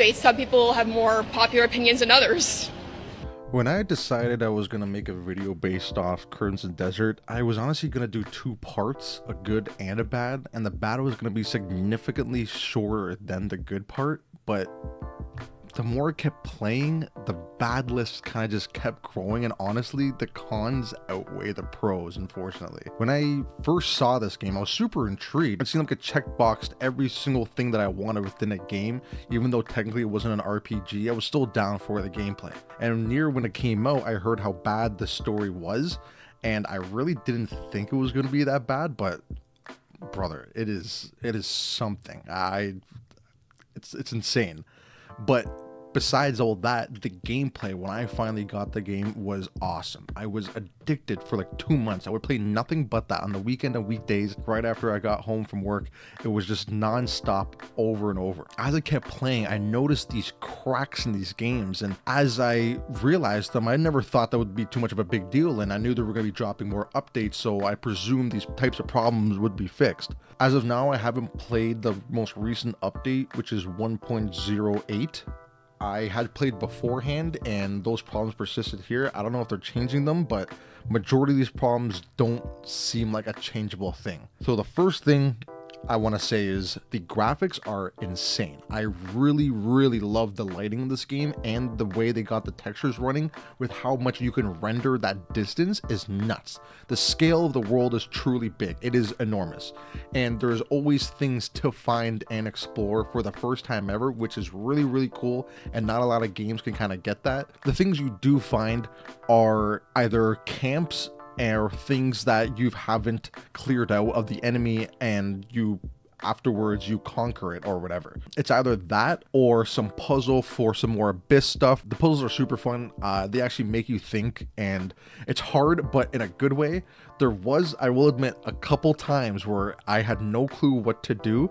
space. Some people have more popular opinions than others. When I decided I was going to make a video based off Crimson Desert, I was honestly going to do two parts, a good and a bad, and the bad was going to be significantly shorter than the good part, but the more I kept playing, the bad list kind of just kept growing, and honestly, the cons outweigh the pros, unfortunately. When I first saw this game, I was super intrigued. It seemed like it checkboxed every single thing that I wanted within a game, even though technically it wasn't an RPG, I was still down for the gameplay. And near when it came out, I heard how bad the story was, and I really didn't think it was going to be that bad, but brother, it is something. It's insane. But besides all that, the gameplay, when I finally got the game, was awesome. I was addicted for like 2 months. I would play nothing but that on the weekend and weekdays. Right after I got home from work, it was just non-stop over and over. As I kept playing, I noticed these cracks in these games, and as I realized them, I never thought that would be too much of a big deal, and I knew they were going to be dropping more updates, so I presumed these types of problems would be fixed. As of now, I haven't played the most recent update, which is 1.08. I had played beforehand and those problems persisted here. I don't know if they're changing them, but majority of these problems don't seem like a changeable thing. So the first thing I want to say is the graphics are insane. I really love the lighting in this game, and the way they got the textures running with how much you can render that distance is nuts. The scale of the world is truly big. It is enormous, and there's always things to find and explore for the first time ever, which is really cool, and not a lot of games can kind of get that. The things you do find are either camps or things that you haven't cleared out of the enemy, and you afterwards you conquer it or whatever. It's either that or some puzzle for some more abyss stuff. The puzzles are super fun. They actually make you think, and it's hard, but in a good way. There was, I will admit, a couple times where I had no clue what to do,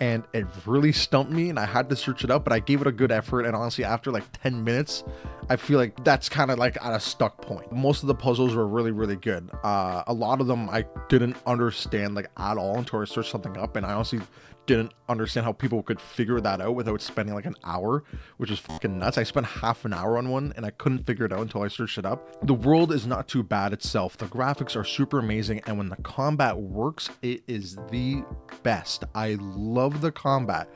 and it really stumped me, and I had to search it up, but I gave it a good effort, and honestly, after like 10 minutes, I feel like that's kind of like at a stuck point. Most of the puzzles were really good. A lot of them I didn't understand like at all until I searched something up, and I honestly didn't understand how people could figure that out without spending like an hour, which is fucking nuts. I spent half an hour on one and I couldn't figure it out until I searched it up. The world is not too bad itself. The graphics are super amazing, and when the combat works, it is the best. I love the combat,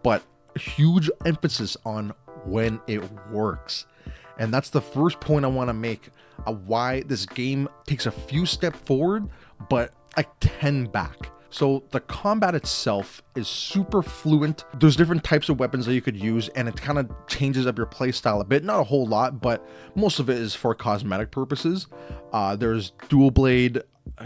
but huge emphasis on when it works. And that's the first point I want to make, why this game takes a few steps forward, but like 10 back. So the combat itself is super fluent. There's different types of weapons that you could use, and it kind of changes up your playstyle a bit. Not a whole lot, but most of it is for cosmetic purposes. There's dual blade,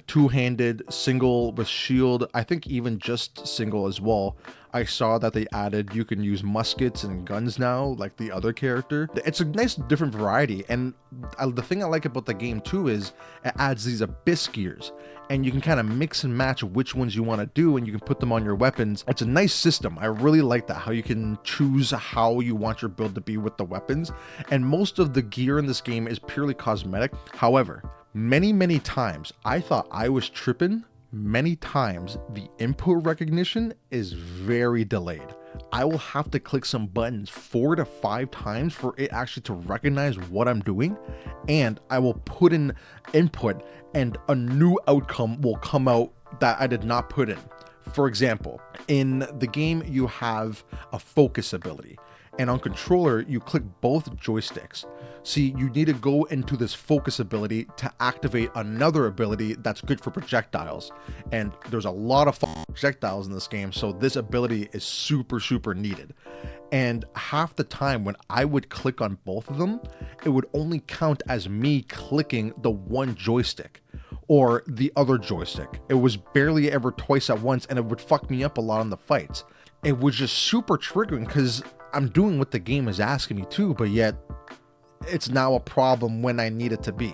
two-handed, single with shield, I think even just single as well. I saw that they added you can use muskets and guns now, like the other character. It's a nice different variety, and the thing I like about the game too is it adds these abyss gears, and you can kind of mix and match which ones you want to do, and you can put them on your weapons. It's a nice system. I really like that, how you can choose how you want your build to be with the weapons, and most of the gear in this game is purely cosmetic. However, many times I thought I was tripping. Many times the input recognition is very delayed. I will have to click some buttons 4 to 5 times for it actually to recognize what I'm doing, and I will put in input and a new outcome will come out that I did not put in. For example, in the game you have a focus ability, and on controller you click both joysticks. See, you need to go into this focus ability to activate another ability that's good for projectiles, and there's a lot of projectiles in this game, so this ability is super needed. And half the time when I would click on both of them, it would only count as me clicking the one joystick or the other joystick. It was barely ever twice at once, and it would fuck me up a lot in the fights. It was just super triggering because I'm doing what the game is asking me to, but yet it's now a problem when I need it to be.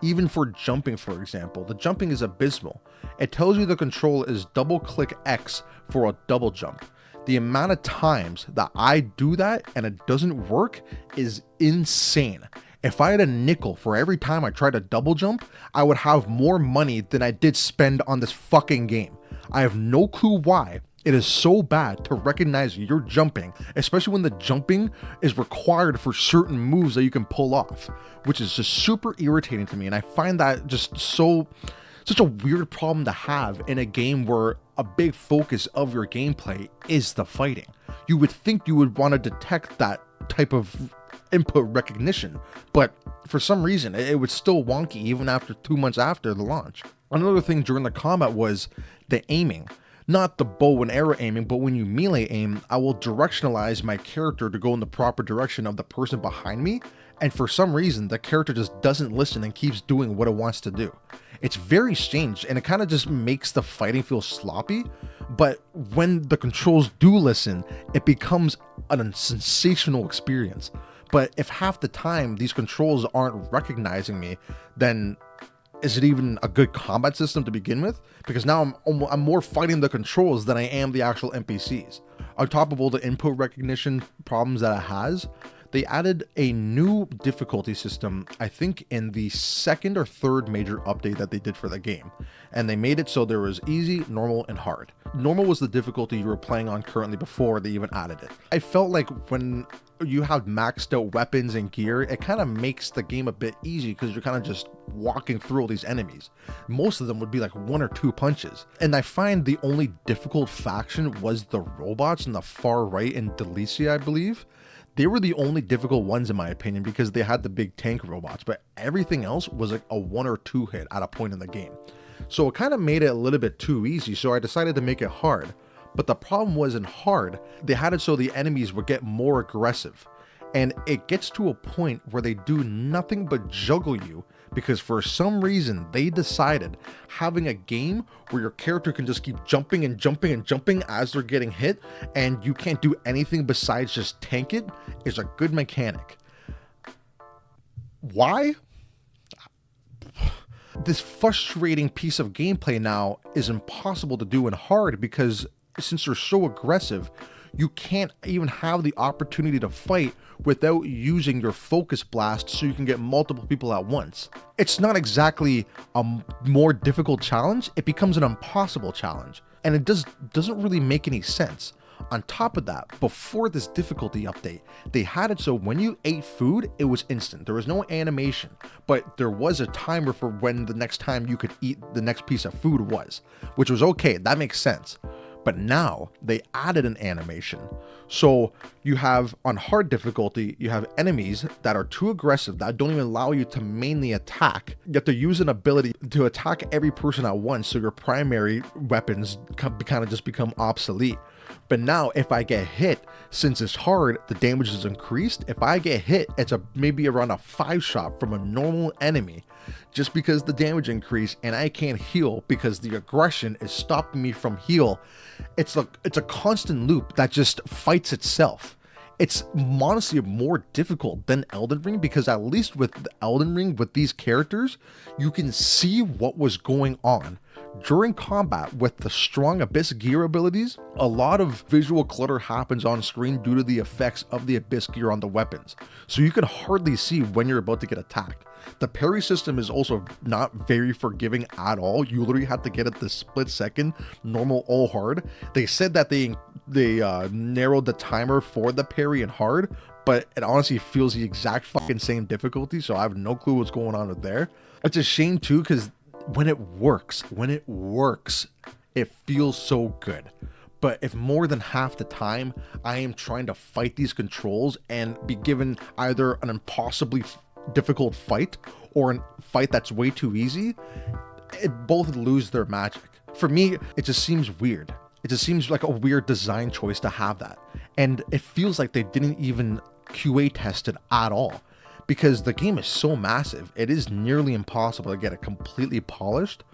Even for jumping, for example, the jumping is abysmal. It tells you the control is double click X for a double jump. The amount of times that I do that and it doesn't work is insane. If I had a nickel for every time I tried to double jump, I would have more money than I did spend on this fucking game. I have no clue why. It is so bad to recognize you're jumping, especially when the jumping is required for certain moves that you can pull off, which is just super irritating to me. And I find that just such a weird problem to have in a game where a big focus of your gameplay is the fighting. You would think you would want to detect that type of input recognition, but for some reason it was still wonky even after 2 months after the launch. Another thing during the combat was the aiming. Not the bow and arrow aiming, but when you melee aim, I will directionalize my character to go in the proper direction of the person behind me, and for some reason the character just doesn't listen and keeps doing what it wants to do. It's very strange, and it kind of just makes the fighting feel sloppy, but when the controls do listen, it becomes a sensational experience. But if half the time these controls aren't recognizing me, then is it even a good combat system to begin with? Because now I'm more fighting the controls than I am the actual NPCs. On top of all the input recognition problems that it has, they added a new difficulty system, I think in the second or third major update that they did for the game. And they made it so there was easy, normal, and hard. Normal was the difficulty you were playing on currently before they even added it. I felt like when you have maxed out weapons and gear, it kind of makes the game a bit easy because you're kind of just walking through all these enemies. Most of them would be like 1 or 2 punches. And I find the only difficult faction was the robots in the far right in Delicia, I believe. They were the only difficult ones in my opinion because they had the big tank robots, but everything else was like a 1 or 2 hit at a point in the game. So it kind of made it a little bit too easy, so I decided to make it hard. But the problem was in hard, they had it so the enemies would get more aggressive. And it gets to a point where they do nothing but juggle you because for some reason they decided having a game where your character can just keep jumping and jumping and jumping as they're getting hit and you can't do anything besides just tank it is a good mechanic. Why? This frustrating piece of gameplay now is impossible to do in hard because since they're so aggressive, you can't even have the opportunity to fight without using your focus blast so you can get multiple people at once. It's not exactly a more difficult challenge, it becomes an impossible challenge. And it doesn't really make any sense. On top of that, before this difficulty update, they had it so when you ate food, it was instant. There was no animation, but there was a timer for when the next time you could eat the next piece of food was, which was okay, that makes sense. But now they added an animation. So you have on hard difficulty, you have enemies that are too aggressive that don't even allow you to mainly attack. You have to use an ability to attack every person at once. So your primary weapons kind of just become obsolete. But now if I get hit, since it's hard, the damage is increased. If I get hit, it's maybe around a 5-shot from a normal enemy just because the damage increased and I can't heal because the aggression is stopping me from heal. It's a constant loop that just fights itself. It's honestly more difficult than Elden Ring because at least with Elden Ring, with these characters, you can see what was going on. During combat with the strong Abyss gear abilities, a lot of visual clutter happens on screen due to the effects of the Abyss gear on the weapons, so you can hardly see when you're about to get attacked. The parry system is also not very forgiving at all. You literally have to get it the split second, normal all hard. They said that they narrowed the timer for the parry and hard, but it honestly feels the exact fucking same difficulty, so I have no clue what's going on with there. It's a shame too, because when it works, it feels so good. But if more than half the time I am trying to fight these controls and be given either an impossibly difficult fight or a fight that's way too easy, it both lose their magic. For me, it just seems weird. It just seems like a weird design choice to have that. And it feels like they didn't even QA test it at all. Because the game is so massive, it is nearly impossible to get it completely polished,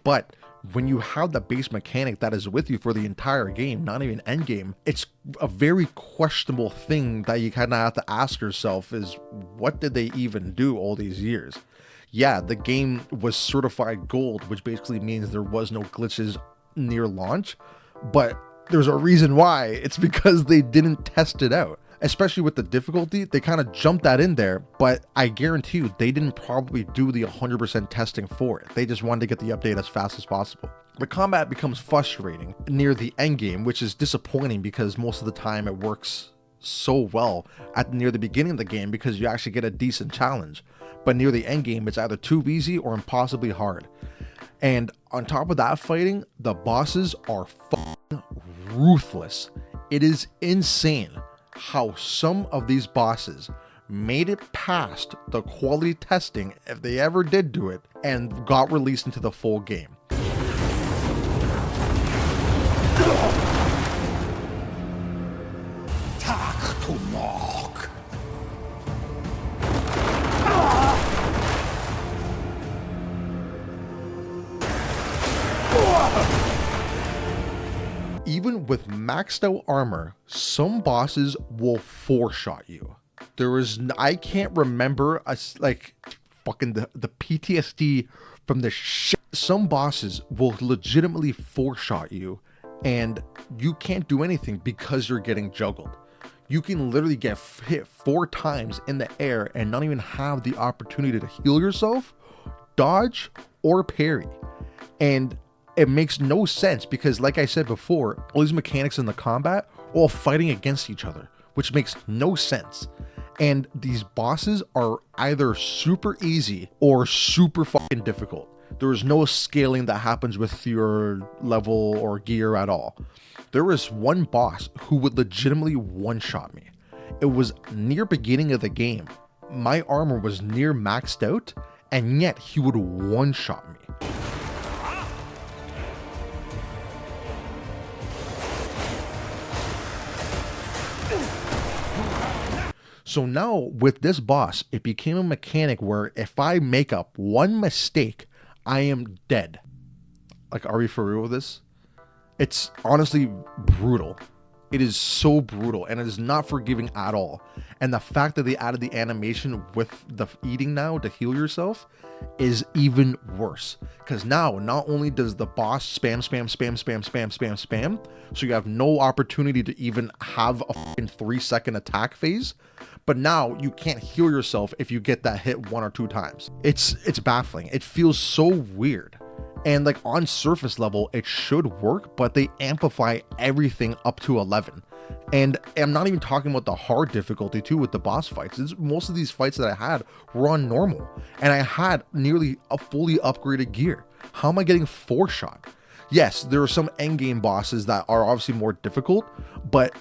but when you have the base mechanic that is with you for the entire game, not even end game, it's a very questionable thing that you kind of have to ask yourself is, what did they even do all these years? Yeah, the game was certified gold, which basically means there was no glitches near launch, but there's a reason why. It's because they didn't test it out. especially with the difficulty. They kind of jumped that in there, but I guarantee you they didn't probably do the 100% testing for it. They just wanted to get the update as fast as possible. The combat becomes frustrating near the end game, which is disappointing because most of the time it works so well at near the beginning of the game because you actually get a decent challenge. But near the end game, it's either too easy or impossibly hard. And on top of that fighting, the bosses are fucking ruthless. It is insane how some of these bosses made it past the quality testing, if they ever did do it, and got released into the full game. Even with maxed out armor, some bosses will four-shot you. I can't remember like fucking the PTSD from the shit. Some bosses will legitimately four-shot you and you can't do anything because you're getting juggled. You can literally get hit 4 times in the air and not even have the opportunity to heal yourself, dodge, or parry. And it makes no sense because, like I said before, all these mechanics in the combat are all fighting against each other, which makes no sense. And these bosses are either super easy or super fucking difficult. There is no scaling that happens with your level or gear at all. There is one boss who would legitimately one-shot me. It was near beginning of the game. My armor was near maxed out, and yet he would one-shot me. So now with this boss, it became a mechanic where if I make up one mistake, I am dead. Like, are we for real with this? It's honestly brutal. It is so brutal and it is not forgiving at all. And the fact that they added the animation with the eating now to heal yourself is even worse. Because now, not only does the boss spam, so you have no opportunity to even have a fucking 3-second attack phase, but now you can't heal yourself if you get that hit 1 or 2 times. It's baffling. It feels so weird. And like on surface level, it should work, but they amplify everything up to 11. And I'm not even talking about the hard difficulty too with the boss fights. Most of these fights that I had were on normal, and I had nearly a fully upgraded gear. How am I getting 4-shot? Yes, there are some endgame bosses that are obviously more difficult, but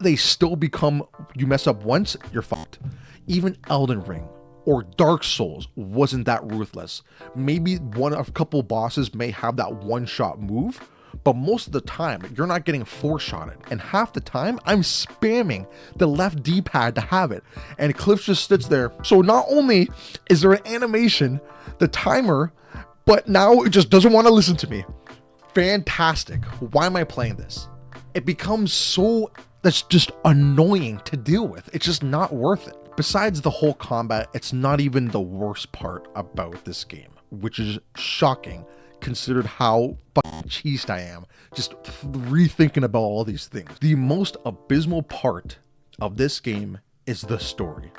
they still become, you mess up once, you're fucked. Even Elden Ring or Dark Souls wasn't that ruthless. Maybe a couple bosses may have that one-shot move, but most of the time you're not getting 4-shotted, and half the time I'm spamming the left D-pad to have it, and Cliff just sits there. So not only is there an animation, the timer, but now it just doesn't want to listen to me. Fantastic. Why am I playing this? It becomes so, that's just annoying to deal with. It's just not worth it. Besides the whole combat, it's not even the worst part about this game, which is shocking considered how fucking cheesed I am just rethinking about all these things. The most abysmal part of this game is the story.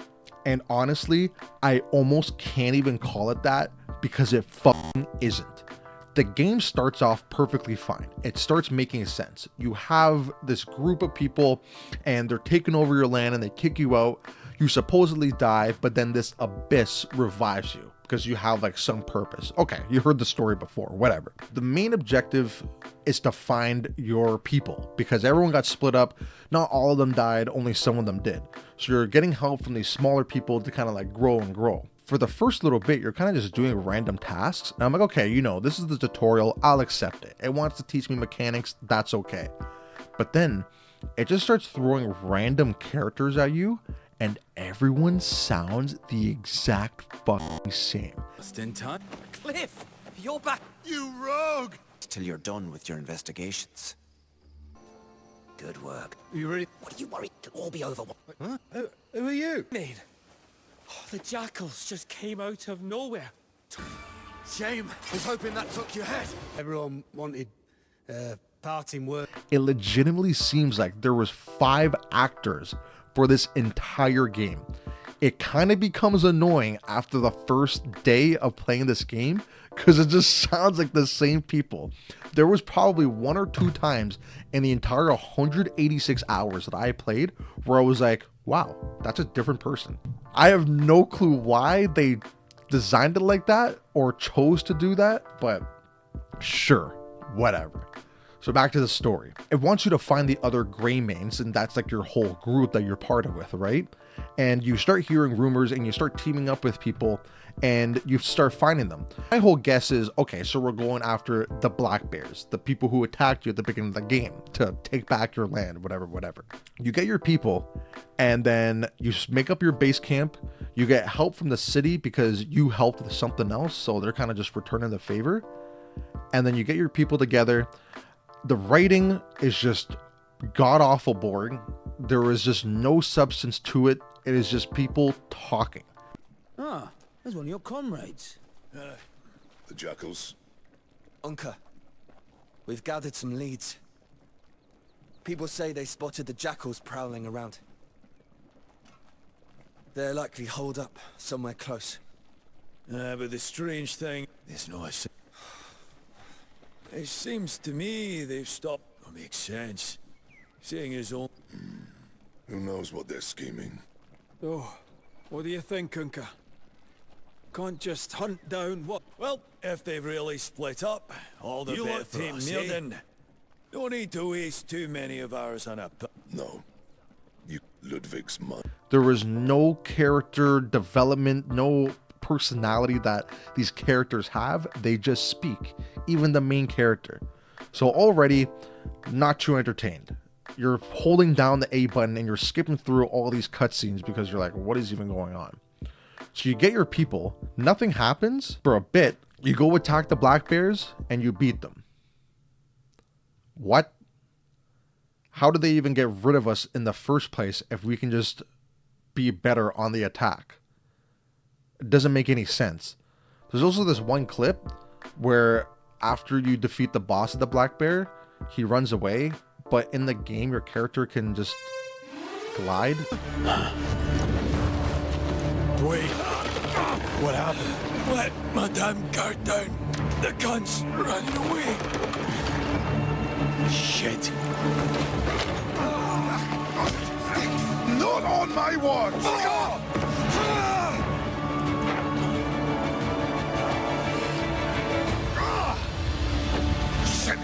And honestly, I almost can't even call it that because it fucking isn't. The game starts off perfectly fine. It starts making sense. You have this group of people and they're taking over your land and they kick you out. You supposedly die, but then this abyss revives you because you have like some purpose. Okay, you heard the story before, whatever. The main objective is to find your people because everyone got split up. Not all of them died, only some of them did. So you're getting help from these smaller people to kind of like grow and grow. For the first little bit, you're kind of just doing random tasks. And I'm like, okay, you know, this is the tutorial. I'll accept it. It wants to teach me mechanics. That's okay. But then it just starts throwing random characters at you and everyone sounds the exact fucking same. Just in time. Cliff, you're back. You rogue! Till you're done with your investigations. Good work. You ready? What are you worried? It'll all be over. Huh? Who are you? Mean. Oh, the jackals just came out of nowhere. Shame. I was hoping that took your head. Everyone wanted parting words. It legitimately seems like there was 5 actors for this entire game. It kind of becomes annoying after the first day of playing this game because it just sounds like the same people. There was probably 1 or 2 times in the entire 186 hours that I played where I was like, wow, that's a different person. I have no clue why they designed it like that or chose to do that, but sure, whatever. So back to the story. It wants you to find the other gray mains, and that's like your whole group that you're part of with, right? And you start hearing rumors and you start teaming up with people and you start finding them. My whole guess is, okay, so we're going after the black bears, the people who attacked you at the beginning of the game to take back your land, whatever. You get your people and then you make up your base camp. You get help from the city because you helped with something else. So they're kind of just returning the favor. And then you get your people together. The writing is just god-awful boring. There is just no substance to it. It is just people talking. Ah, there's one of your comrades. The jackals. Unka, we've gathered some leads. People say they spotted the jackals prowling around. They're likely holed up somewhere close. But the strange thing is it seems to me they've stopped. That makes sense. Seeing as all. Who knows what they're scheming? Oh, what do you think, Unka? Can't just hunt down what? Well, if they've really split up, all the better for us, eh? No need to waste too many of ours on a... No. You Ludwig's man. There was no character development, no personality that these characters have. They just speak, even the main character. So already not too entertained. You're holding down the A button and you're skipping through all these cutscenes because you're like, what is even going on? So you get your people, nothing happens for a bit. You go attack the black bears and you beat them. What? How did they even get rid of us in the first place if we can just be better on the attack? It doesn't make any sense. There's also this one clip where after you defeat the boss of the black bear, he runs away, but in the game your character can just glide. Wait, what happened? Let Madame guard down. The gun's running away. Shit. Not on my watch! Shit!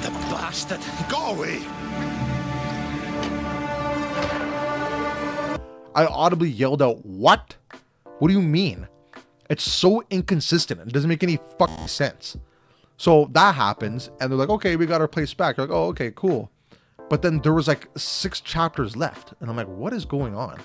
The bastard! Go away! I audibly yelled out, what? What do you mean? It's so inconsistent. It doesn't make any fucking sense. So that happens, and they're like, okay, we got our place back. You're like, oh, okay, cool. But then there was like 6 chapters left, and I'm like, what is going on?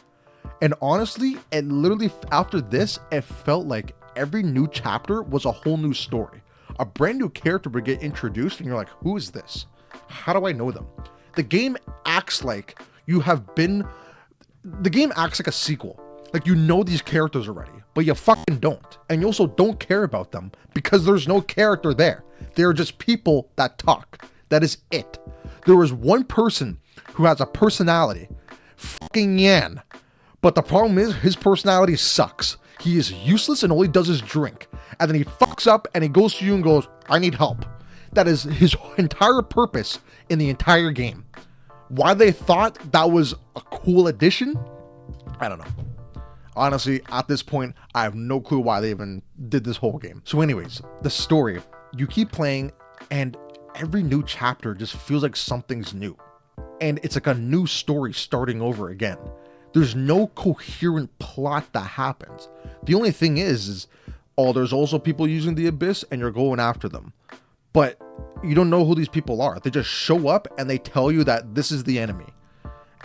And honestly, it literally, after this, it felt like every new chapter was a whole new story. A brand new character would get introduced, and you're like, who is this? How do I know them? The game acts like you have been... The game acts like a sequel. Like, you know these characters already, but you fucking don't. And you also don't care about them because there's no character there. They're just people that talk. That is it. There was one person who has a personality. Fucking Yan. But the problem is, his personality sucks. He is useless and all he does is drink. And then he fucks up and he goes to you and goes, I need help. That is his entire purpose in the entire game. Why they thought that was a cool addition, I don't know. Honestly, at this point, I have no clue why they even did this whole game. So anyways, the story. You keep playing and every new chapter just feels like something's new. And it's like a new story starting over again. There's no coherent plot that happens. The only thing is oh, there's also people using the abyss and you're going after them. But you don't know who these people are. They just show up and they tell you that this is the enemy.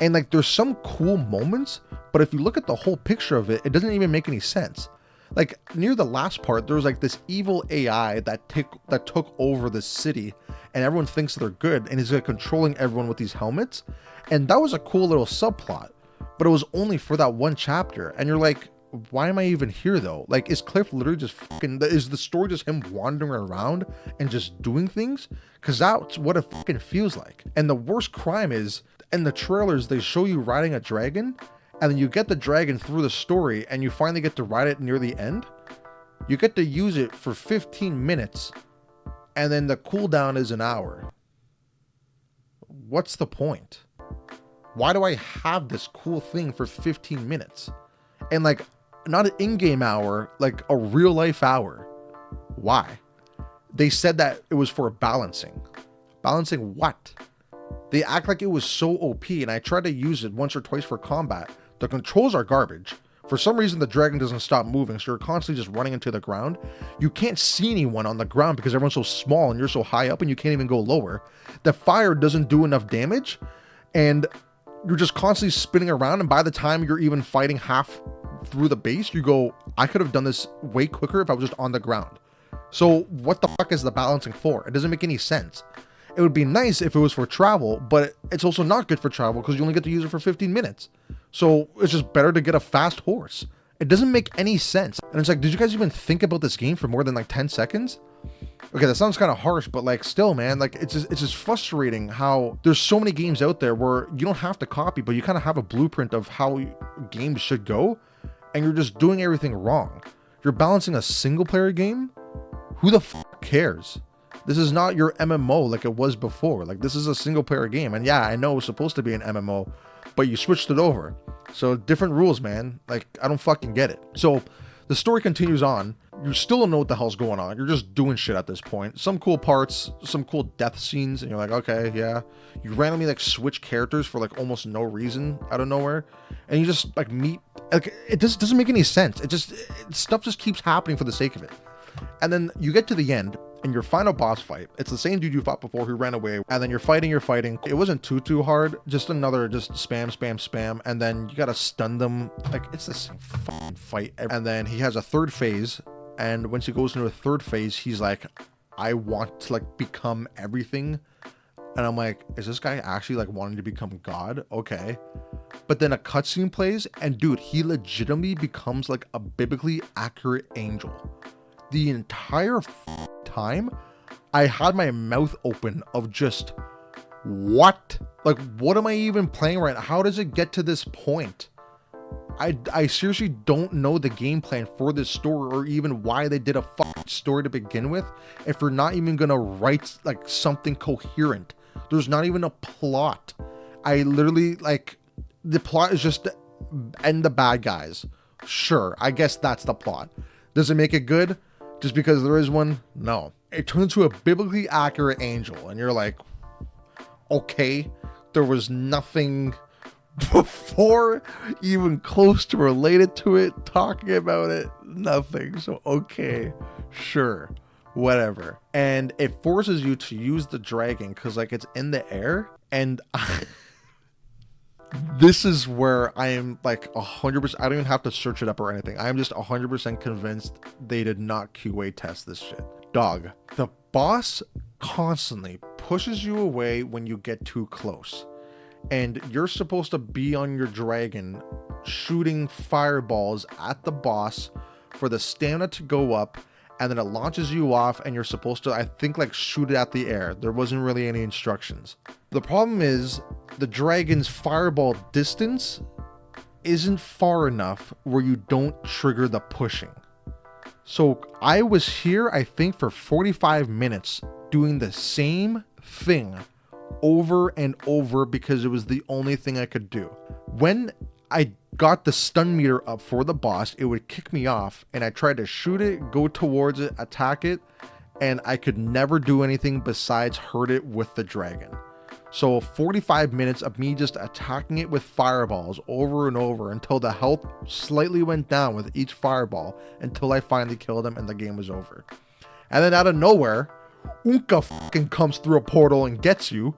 And like, there's some cool moments, but if you look at the whole picture of it, it doesn't even make any sense. Like, near the last part, there was like this evil AI that took over the city, and everyone thinks they're good, and is like controlling everyone with these helmets. And that was a cool little subplot, but it was only for that one chapter. And you're like, why am I even here though? Like, is Cliff literally just fucking, is the story just him wandering around and just doing things? Because that's what it fucking feels like. And the worst crime is, in the trailers, they show you riding a dragon, and then you get the dragon through the story, and you finally get to ride it near the end. You get to use it for 15 minutes, and then the cooldown is an hour. What's the point? Why do I have this cool thing for 15 minutes? And like, not an in-game hour, like a real life hour. Why? They said that it was for balancing. Balancing what? They act like it was so OP, and I tried to use it once or twice for combat. The controls are garbage. For some reason, the dragon doesn't stop moving, so you're constantly just running into the ground. You can't see anyone on the ground because everyone's so small and you're so high up and you can't even go lower. The fire doesn't do enough damage, and you're just constantly spinning around, and by the time you're even fighting half through the base, you go, I could have done this way quicker if I was just on the ground. So what the fuck is the balancing for? It doesn't make any sense. It would be nice if it was for travel, but it's also not good for travel because you only get to use it for 15 minutes. So it's just better to get a fast horse. It doesn't make any sense. And it's like, did you guys even think about this game for more than like 10 seconds? Okay, that sounds kind of harsh, but like still, man, like it's just frustrating how there's so many games out there where you don't have to copy, but you kind of have a blueprint of how games should go, and you're just doing everything wrong. You're balancing a single player game? Who the fuck cares? This is not your MMO like it was before. Like, this is a single player game. And yeah, I know it's supposed to be an MMO, but you switched it over. So different rules, man. Like, I don't fucking get it. So the story continues on. You still don't know what the hell's going on. You're just doing shit at this point. Some cool parts, some cool death scenes, and you're like, okay, yeah. You randomly like switch characters for like almost no reason out of nowhere. And you just like meet, like, it just doesn't make any sense. Stuff just keeps happening for the sake of it. And then you get to the end, and your final boss fight, it's the same dude you fought before who ran away, and then you're fighting. It wasn't too hard, just another spam, and then you gotta stun them. Like, it's the same fucking fight. And then he has a third phase, and once he goes into a third phase, he's like, I want to like become everything. And I'm like, is this guy actually like wanting to become God? Okay. But then a cutscene plays, and dude, he legitimately becomes like a biblically accurate angel. The entire time, I had my mouth open of just, what? Like, what am I even playing right now? How does it get to this point? I seriously don't know the game plan for this story, or even why they did a fucking story to begin with, if you're not even gonna write like something coherent. There's not even a plot. I literally, like, the plot is just to end the bad guys. Sure, I guess that's the plot. Does it make it good? Just because there is one? No. It turns into a biblically accurate angel, and you're like, okay, there was nothing before even close to related to it, talking about it, nothing. So okay, sure, whatever. And it forces you to use the dragon because like it's in the air, and this is where I am like 100%. I don't even have to search it up or anything. I am just 100% convinced they did not QA test this shit. Dog, the boss constantly pushes you away when you get too close, and you're supposed to be on your dragon shooting fireballs at the boss for the stamina to go up, and then it launches you off, and you're supposed to, I think, like shoot it at the air. There wasn't really any instructions. The problem is the dragon's fireball distance isn't far enough where you don't trigger the pushing. So I was here, I think, for 45 minutes doing the same thing over and over because it was the only thing I could do. When I got the stun meter up for the boss, it would kick me off, and I tried to shoot it, go towards it, attack it, and I could never do anything besides hurt it with the dragon. So 45 minutes of me just attacking it with fireballs over and over until the health slightly went down with each fireball, until I finally killed him and the game was over. And then out of nowhere, Unka fucking comes through a portal and gets you.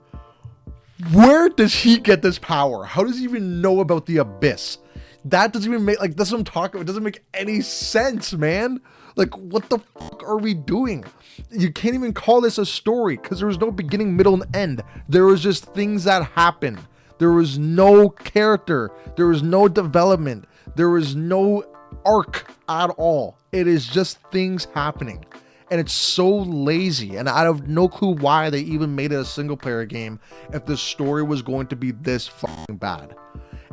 Where does he get this power? How does he even know about the abyss? That doesn't even make, like, that's what I'm talking about. It doesn't make any sense, man. Like, what the fuck are we doing? You can't even call this a story because there was no beginning, middle, and end. There was just things that happened. There was no character. There was no development. There was no arc at all. It is just things happening. And it's so lazy, and I have no clue why they even made it a single player game if the story was going to be this fucking bad.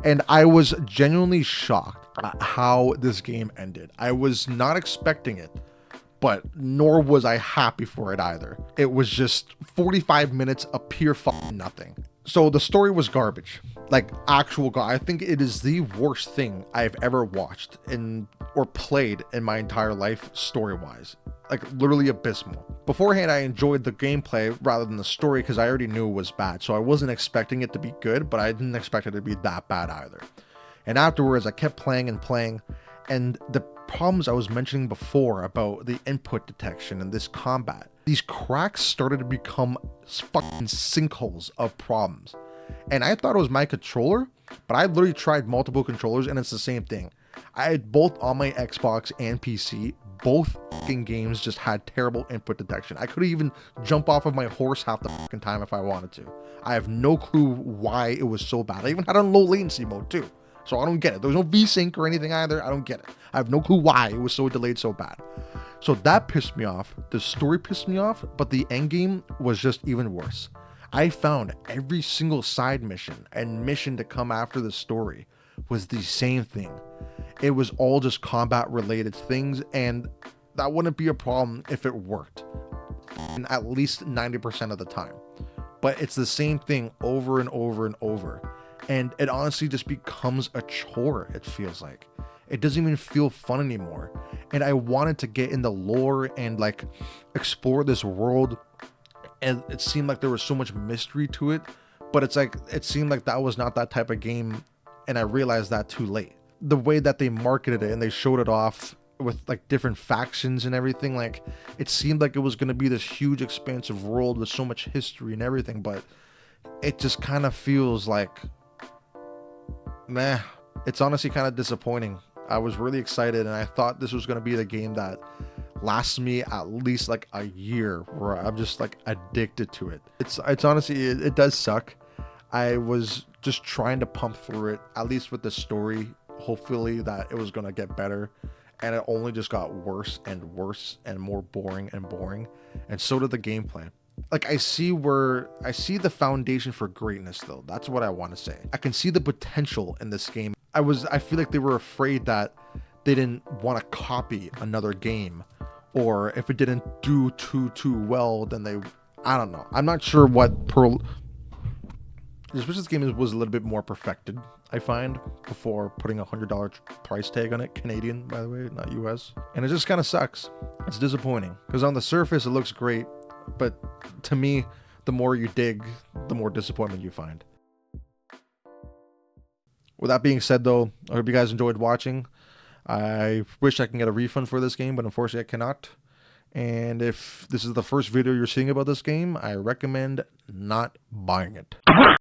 And I was genuinely shocked at how this game ended. I was not expecting it, but nor was I happy for it either. It was just 45 minutes of pure fucking nothing. So the story was garbage, like actual I think it is the worst thing I've ever watched or played in my entire life story-wise. Like literally abysmal. Beforehand, I enjoyed the gameplay rather than the story because I already knew it was bad. So I wasn't expecting it to be good, but I didn't expect it to be that bad either. And afterwards, I kept playing and playing, and the problems I was mentioning before about the input detection and this combat, these cracks started to become fucking sinkholes of problems. And I thought it was my controller, but I literally tried multiple controllers and it's the same thing. I had both on my Xbox and PC, both fucking games just had terrible input detection. I could even jump off of my horse half the fucking time if I wanted to. I have no clue why it was so bad. I even had on low latency mode too. So I don't get it. There was no VSync or anything either. I don't get it. I have no clue why it was so delayed so bad. So that pissed me off. The story pissed me off, but the end game was just even worse. I found every single side mission and mission to come after the story was the same thing. It was all just combat related things, and that wouldn't be a problem if it worked at least 90% of the time. But it's the same thing over and over and over. And it honestly just becomes a chore, it feels like. It doesn't even feel fun anymore. And I wanted to get in the lore and like explore this world. And it seemed like there was so much mystery to it. But it's like, it seemed like that was not that type of game. And I realized that too late. The way that they marketed it and they showed it off with like different factions and everything, like it seemed like it was going to be this huge expansive world with so much history and everything. But it just kind of feels like, meh. It's honestly kind of disappointing. I was really excited and I thought this was going to be the game that lasts me at least like a year where I'm just like addicted to it. It's honestly, it does suck. I was just trying to pump through it, at least with the story, hopefully that it was going to get better. And it only just got worse and worse and more boring and boring. And so did the gameplay. Like I see the foundation for greatness though. That's what I want to say. I can see the potential in this game. I feel like they were afraid that they didn't want to copy another game, or if it didn't do too well, then I don't know. I'm not sure what this game was a little bit more perfected, I find, before putting $100 price tag on it. Canadian, by the way, not US. And it just kind of sucks. It's disappointing because on the surface it looks great, but to me, the more you dig, the more disappointment you find. With that being said though, I hope you guys enjoyed watching. I wish I can get a refund for this game, but unfortunately I cannot. And if this is the first video you're seeing about this game, I recommend not buying it.